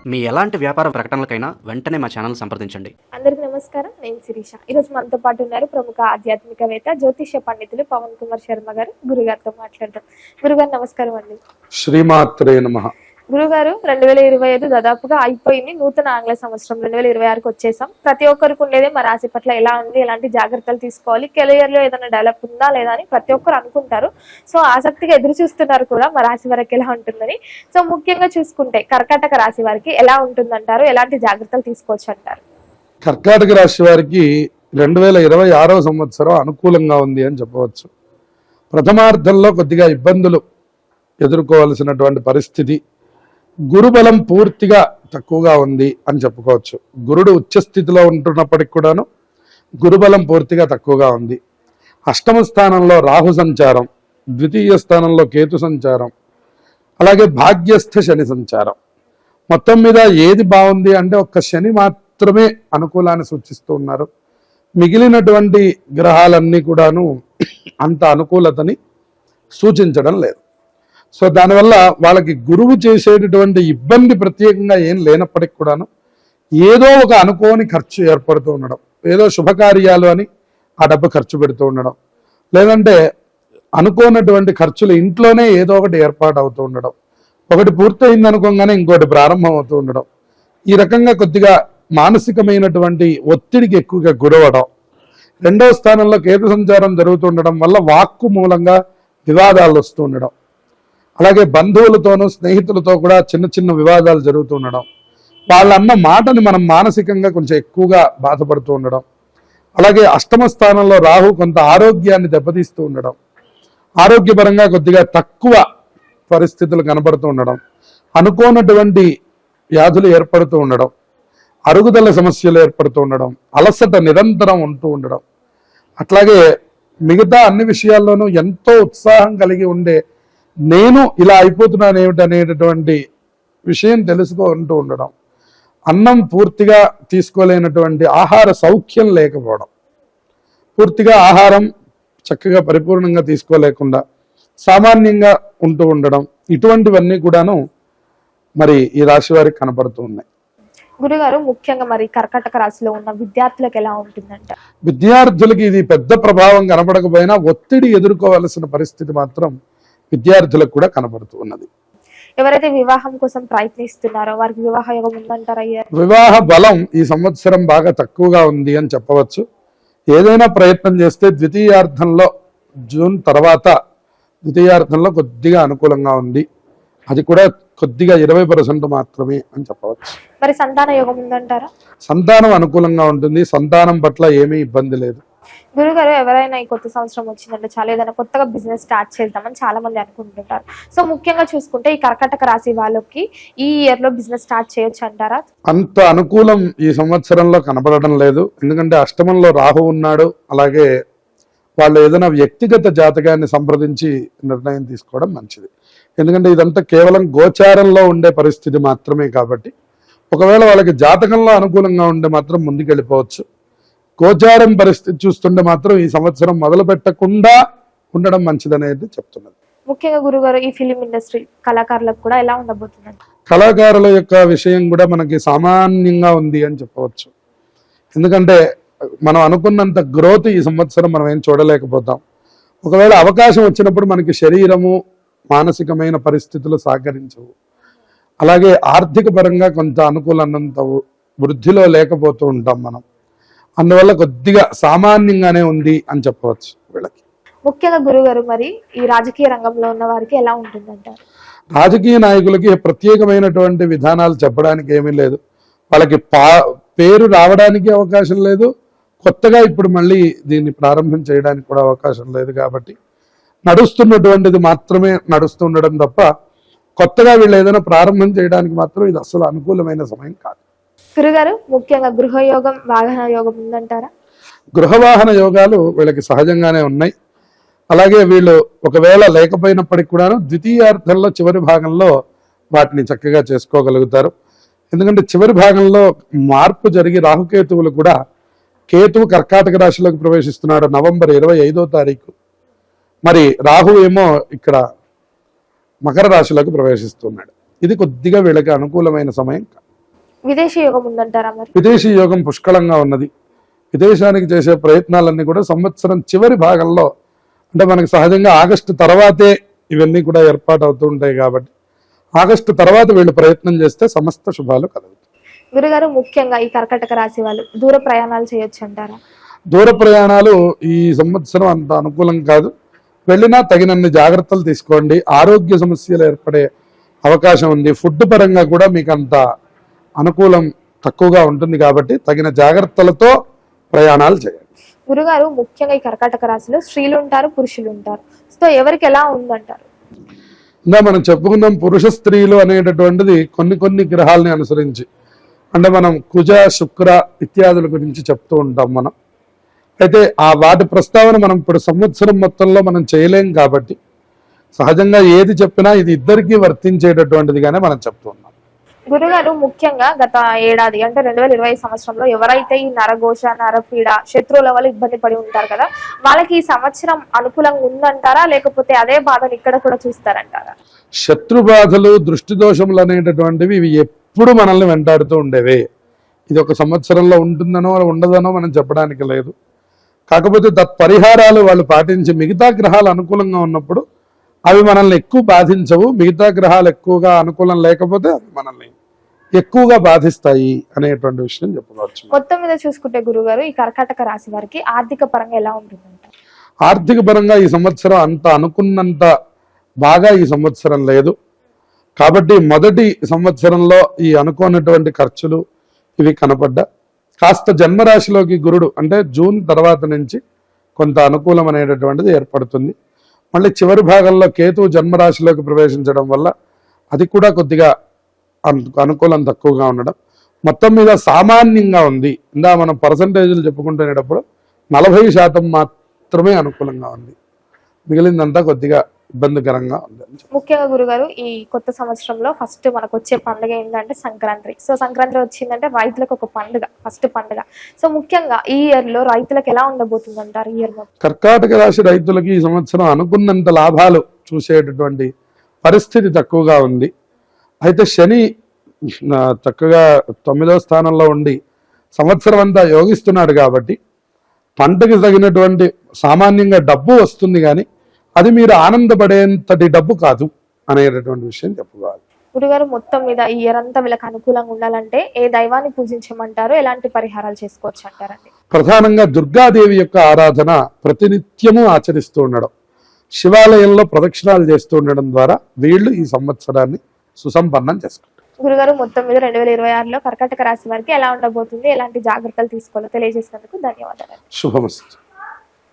మీ ఎలాంటి వ్యాపార ప్రకటనలకైనా వెంటనే మా ఛానల్ సంప్రదించండి. అందరికీ నమస్కారం. నేను శిరీష. ఈరోజు మనతో పాటు ఉన్నారు ప్రముఖ ఆధ్యాత్మికవేత్త జ్యోతిష్య పండితులు పవన్ కుమార్ శర్మ గారు. గురుగారితో మాట్లాడదాం. గురుగారు నమస్కారం అండి. శ్రీమాత్రే నమః. గురుగారు, 2025 దాదాపుగా అయిపోయింది. నూతన ఆంగ్ల సంవత్సరం 2026కి వచ్చేసాం. ప్రతి ఒక్కరికి ఉండేదే మా రాశి పట్ల ఎలా ఉంది, ఎలాంటి జాగ్రత్తలు తీసుకోవాలి, కెరియర్ లో ఏదైనా డెవలప్ ఉందా లేదా అని ప్రతి ఒక్కరు అనుకుంటారు. సో ఆసక్తిగా ఎదురు చూస్తున్నారు కూడా మా రాశి వారికి ఎలా ఉంటుందని. సో ముఖ్యంగా చూసుకుంటే కర్కాటక రాశి వారికి ఎలా ఉంటుందంటారు, ఎలాంటి జాగ్రత్తలు తీసుకోవచ్చు అంటారు? కర్కాటక రాశి వారికి 2026వ సంవత్సరం అనుకూలంగా ఉంది అని చెప్పవచ్చు. ప్రథమార్థంలో కొద్దిగా ఇబ్బందులు ఎదుర్కోవాల్సినటువంటి పరిస్థితి, గురుబలం పూర్తిగా తక్కువగా ఉంది అని చెప్పుకోవచ్చు. గురుడు ఉచ్చస్థితిలో ఉంటున్నప్పటికి కూడాను గురుబలం పూర్తిగా తక్కువగా ఉంది. అష్టమ స్థానంలో రాహు సంచారం, ద్వితీయ స్థానంలో కేతు సంచారం, అలాగే భాగ్యస్థ శని సంచారం. మొత్తం మీద ఏది బాగుంది అంటే ఒక్క శని మాత్రమే అనుకూలాన్ని సూచిస్తూ ఉన్నారు. మిగిలినటువంటి గ్రహాలన్నీ కూడాను అంత అనుకూలతని సూచించడం లేదు. సో దానివల్ల వాళ్ళకి గురువు చేసేటటువంటి ఇబ్బంది ప్రత్యేకంగా ఏం లేనప్పటికి కూడాను ఏదో ఒక అనుకోని ఖర్చు ఏర్పడుతూ ఉండడం, ఏదో శుభకార్యాలు అని ఆ డబ్బు ఖర్చు పెడుతూ ఉండడం, లేదంటే అనుకోనటువంటి ఖర్చులు ఇంట్లోనే ఏదో ఒకటి ఏర్పాటు అవుతూ ఉండడం, ఒకటి పూర్తయింది అనుకోగానే ఇంకోటి ప్రారంభం అవుతూ ఉండడం, ఈ రకంగా కొద్దిగా మానసికమైనటువంటి ఒత్తిడికి ఎక్కువగా గురవడం. రెండవ స్థానంలో కేతు సంచారం జరుగుతుండడం వల్ల వాక్కు మూలంగా వివాదాలు వస్తూ ఉండడం, అలాగే బంధువులతోనూ స్నేహితులతో కూడా చిన్న చిన్న వివాదాలు జరుగుతూ ఉండడం, వాళ్ళన్న మాటని మనం మానసికంగా కొంచెం ఎక్కువగా బాధపడుతూ ఉండడం, అలాగే అష్టమ స్థానంలో రాహు కొంత ఆరోగ్యాన్ని దెబ్బతీస్తూ ఉండడం, ఆరోగ్యపరంగా కొద్దిగా తక్కువ పరిస్థితులు కనబడుతూ ఉండడం, అనుకోనటువంటి వ్యాధులు ఏర్పడుతూ ఉండడం, అరుగుదల సమస్యలు ఏర్పడుతూ ఉండడం, అలసట నిరంతరం ఉంటూ ఉండడం, అట్లాగే మిగతా అన్ని విషయాల్లోనూ ఎంతో ఉత్సాహం కలిగి ఉండే నేను ఇలా అయిపోతున్నాను ఏమిటనేటటువంటి విషయం తెలుసుకుంటూ ఉండడం, అన్నం పూర్తిగా తీసుకోలేనటువంటి ఆహార సౌఖ్యం లేకపోవడం, పూర్తిగా ఆహారం చక్కగా పరిపూర్ణంగా తీసుకోలేకుండా సామాన్యంగా ఉంటూ ఉండడం, ఇటువంటివన్నీ కూడాను మరి ఈ రాశి వారికి కనపడుతూ ఉన్నాయి. గురుగారు, ముఖ్యంగా మరి కర్కాటక రాశిలో ఉన్న విద్యార్థులకు ఎలా ఉంటుందంట? విద్యార్థులకి ఇది పెద్ద ప్రభావం కనపడకపోయినా ఒత్తిడి ఎదుర్కోవాల్సిన పరిస్థితి మాత్రం విద్యార్థులకు కూడా కనబడుతూ ఉన్నది. ఎవరైతే వివాహం కోసం ప్రయత్నిస్తున్నారో వారికి వివాహ యోగం ఉందంటారా? వివాహ బలం ఈ సంవత్సరం బాగా తక్కువగా ఉంది అని చెప్పవచ్చు. ఏదైనా ప్రయత్నం చేస్తే ద్వితీయార్థంలో, జూన్ తర్వాత ద్వితీయార్థంలో కొద్దిగా అనుకూలంగా ఉంది. అది కూడా కొద్దిగా 20% మాత్రమే అని చెప్పవచ్చు. మరి సంతాన యోగం ఉందంటారా? సంతానం అనుకూలంగా ఉంటుంది. సంతానం పట్ల ఏమీ ఇబ్బంది లేదు. గురుగారు, ఎవరైనా ఈ కొత్త సంవత్సరం వచ్చిందంటే చాలా ఏదైనా కొత్తగా బిజినెస్ స్టార్ట్ చేద్దామని చాలా మంది అనుకుంటుంటారు. సో ముఖ్యంగా చూసుకుంటే ఈ కర్కాటక రాశి వాళ్ళకి ఈ ఇయర్ లో బిజినెస్ స్టార్ట్ చేయొచ్చు అంటారా? అంత అనుకూలం ఈ సంవత్సరంలో కనబడడం లేదు. ఎందుకంటే అష్టమంలో రాహు ఉన్నాడు. అలాగే వాళ్ళు ఏదైనా వ్యక్తిగత జాతకాన్ని సంప్రదించి నిర్ణయం తీసుకోవడం మంచిది. ఎందుకంటే ఇదంతా కేవలం గోచారంలో ఉండే పరిస్థితి మాత్రమే కాబట్టి ఒకవేళ వాళ్ళకి జాతకంలో అనుకూలంగా ఉండే మాత్రం ముందుకెళ్ళిపోవచ్చు. గోచారం పరిస్థితి చూస్తుంటే మాత్రం ఈ సంవత్సరం మొదలు పెట్టకుండా ఉండడం మంచిదనేది చెప్తున్నది. ముఖ్యంగా గురుగారు, ఈ ఫిలిం ఇండస్ట్రీ కళాకారులకు కూడా ఎలా ఉండబోతుంది? కళాకారుల యొక్క విషయం కూడా మనకి సామాన్యంగా ఉంది అని చెప్పవచ్చు. ఎందుకంటే మనం అనుకున్నంత గ్రోత్ ఈ సంవత్సరం మనం ఏం చూడలేకపోతాం. ఒకవేళ అవకాశం వచ్చినప్పుడు మనకి శరీరము, మానసికమైన పరిస్థితులు సహకరించవు. అలాగే ఆర్థిక పరంగా కొంత అనుకూలనంత వృద్ధిలో లేకపోతూ ఉంటాం మనం. అందువల్ల కొద్దిగా సామాన్యంగానే ఉంది అని చెప్పవచ్చు వీళ్ళకి. ముఖ్యంగా గురుగారు, మరి ఈ రాజకీయ రంగంలో ఉన్న వారికి ఎలా ఉంటుందంటారు? రాజకీయ నాయకులకి ప్రత్యేకమైనటువంటి విధానాలు చెప్పడానికి ఏమీ లేదు. వాళ్ళకి పేరు రావడానికి అవకాశం లేదు. కొత్తగా ఇప్పుడు మళ్ళీ దీన్ని ప్రారంభం చేయడానికి కూడా అవకాశం లేదు. కాబట్టి నడుస్తున్నటువంటిది మాత్రమే నడుస్తుండడం తప్ప కొత్తగా వీళ్ళు ఏదైనా ప్రారంభం చేయడానికి మాత్రం ఇది అసలు అనుకూలమైన సమయం కాదు. గురుగారు, ముఖ్యంగా గృహయోగం, వాహన యోగం ఉందంటారా? గృహవాహన యోగాలు వీళ్ళకి సహజంగానే ఉన్నాయి. అలాగే వీళ్ళు ఒకవేళ లేకపోయినప్పటికి కూడాను ద్వితీయార్థంలో చివరి భాగంలో వాటిని చక్కగా చేసుకోగలుగుతారు. ఎందుకంటే చివరి భాగంలో మార్పు జరిగి రాహుకేతువులు కూడా, కేతువు కర్కాటక రాశిలోకి ప్రవేశిస్తున్నాడు నవంబర్ 25వ తారీఖు. మరి రాహు ఏమో ఇక్కడ మకర రాశిలోకి ప్రవేశిస్తున్నాడు. ఇది కొద్దిగా వీళ్ళకి అనుకూలమైన సమయం విదేశీ యోగం ఉందంటారా మరి? విదేశీ యోగం పుష్కలంగా ఉన్నది. విదేశానికి చేసే ప్రయత్నాలన్నీ కూడా సంవత్సరం చివరి భాగంలో, అంటే మనకి సహజంగా ఆగస్టు తర్వాతే ఇవన్నీ కూడా ఏర్పాటు అవుతూ ఉంటాయి కాబట్టి ఆగస్టు తర్వాత వీళ్ళు ప్రయత్నం చేస్తే సమస్త శుభాలు కలుగుతాయి. గురుగారు ముఖ్యంగా ఈ కర్కాటక రాశి వాళ్ళు దూర ప్రయాణాలు చేయొచ్చు అంటారా? దూర ప్రయాణాలు ఈ సంవత్సరం అంత అనుకూలం కాదు. వెళ్ళినా తగినన్ని జాగ్రత్తలు తీసుకోండి. ఆరోగ్య సమస్యలు ఏర్పడే అవకాశం ఉంది. ఫుడ్ పరంగా కూడా మీకు అంత అనుకూలం తక్కువగా ఉంటుంది కాబట్టి తగిన జాగ్రత్తలతో ప్రయాణాలు చేయండి. గురుగారు ముఖ్యంగా ఈ కర్కాటక రాశిలో స్త్రీలు ఉంటారు, పురుషులు ఉంటారు. సో ఎవరికి ఎలా ఉందంటారు? ఇంకా మనం చెప్పుకుందాం, పురుష స్త్రీలు అనేటటువంటిది కొన్ని గ్రహాలని అనుసరించి, అంటే మనం కుజ శుక్ర ఇత్యాదుల గురించి చెప్తూ ఉంటాం మనం. అయితే ఆ వాటి ప్రస్తావన మనం ఇప్పుడు సంవత్సరం మొత్తంలో మనం చేయలేం కాబట్టి సహజంగా ఏది చెప్పినా ఇది ఇద్దరికీ వర్తించేటటువంటిదిగానే మనం చెప్తూ ఉన్నాం. గురుగారు ముఖ్యంగా గత ఏడాది అంటే 2020 సంవత్సరంలో ఎవరైతే ఈ నరఘోష, నరపీడ, శత్రువుల వల్ల ఇబ్బంది పడి ఉంటారు కదా, వాళ్ళకి ఈ సంవత్సరం అనుకూలంగా ఉందంటారా, లేకపోతే అదే బాధను ఇక్కడ కూడా చూస్తారంటారా? శత్రు బాధలు, దృష్టి దోషములు అనేటటువంటివి ఇవి ఎప్పుడు మనల్ని వెంటాడుతూ ఉండేవే. ఇది ఒక సంవత్సరంలో ఉంటుందనో ఉండదనో మనం చెప్పడానికి లేదు. కాకపోతే తత్పరిహారాలు వాళ్ళు పాటించి మిగతా గ్రహాలు అనుకూలంగా ఉన్నప్పుడు అవి మనల్ని ఎక్కువ బాధించవు. మిగతా గ్రహాలు ఎక్కువగా అనుకూలం లేకపోతే అవి మనల్ని ఎక్కువగా బాధిస్తాయి అనేటువంటి విషయం చెప్పుకోవచ్చు. మొత్తం మీద చూసుకుంటే గురుగారు ఈ కర్కాటక రాశి వారికి ఆర్థిక పరంగా ఎలా ఉంటుందంట? ఆర్థిక పరంగా ఈ సంవత్సరం అంత అనుకున్నంత బాగా ఈ సంవత్సరం లేదు కాబట్టి మొదటి సంవత్సరంలో ఈ అనుకోనటువంటి ఖర్చులు ఇవి కనపడ్డా, కాస్త జన్మరాశిలోకి గురుడు అంటే జూన్ తర్వాత నుంచి కొంత అనుకూలం అనేటటువంటిది ఏర్పడుతుంది. మళ్ళీ చివరి భాగంలో కేతువు జన్మరాశిలోకి ప్రవేశించడం వల్ల అది కూడా కొద్దిగా అనుకూలం తక్కువగా ఉండడం, మొత్తం మీద సామాన్యంగా ఉంది. ఇందా మనం పర్సంటేజ్లు చెప్పుకుంటునేటప్పుడు 40% మాత్రమే అనుకూలంగా ఉంది, మిగిలిందంతా కొద్దిగా ఇబ్బందికరంగా ఉంది. ముఖ్యంగా గురుగారు ఈ కొత్త సంవత్సరంలో ఫస్ట్ మనకు వచ్చే పండుగ ఏంటంటే సంక్రాంతి. సో సంక్రాంతి వచ్చిందంటే రైతులకు ఒక పండుగ, ఫస్ట్ పండుగ. సో ముఖ్యంగా ఈ ఇయర్ లో రైతులకు ఎలా ఉండబోతుంది అంటారు? ఈ ఇయర్ కర్కాటక రాశి రైతులకి ఈ సంవత్సరం అనుకున్నంత లాభాలు చూసేటటువంటి పరిస్థితి తక్కువగా ఉంది. అయితే శని చక్కగా 9వ స్థానంలో ఉండి సంవత్సరం అంతా యోగిస్తున్నాడు కాబట్టి పంటకి తగినటువంటి సామాన్యంగా డబ్బు వస్తుంది, కానీ అది మీరు ఆనందపడేంతటి డబ్బు కాదు అనేటటువంటి విషయం చెప్పుకోవాలి. గురుగారు మొత్తం మీద ఈ ఇయర్ అంతా వీళ్ళకి అనుకూలంగా ఉండాలంటే ఏ దైవాన్ని పూజించమంటారు, ఎలాంటి పరిహారాలు చేసుకోవచ్చు అంటారండి? ప్రధానంగా దుర్గాదేవి యొక్క ఆరాధన ప్రతినిత్యము ఆచరిస్తూ ఉండడం, శివాలయంలో ప్రదక్షిణాలు చేస్తూ ఉండడం ద్వారా వీళ్ళు ఈ సంవత్సరాన్ని సుసంపన్నం చేసుకుంటారు. గురుగారు మొత్తం మీద 2026లో కర్కాటక రాశి వారికి ఎలా ఉండబోతుంది, ఎలాంటి జాగ్రత్తలు తీసుకోవాలో తెలియజేసినందుకు ధన్యవాదాలు. శుభమస్తు.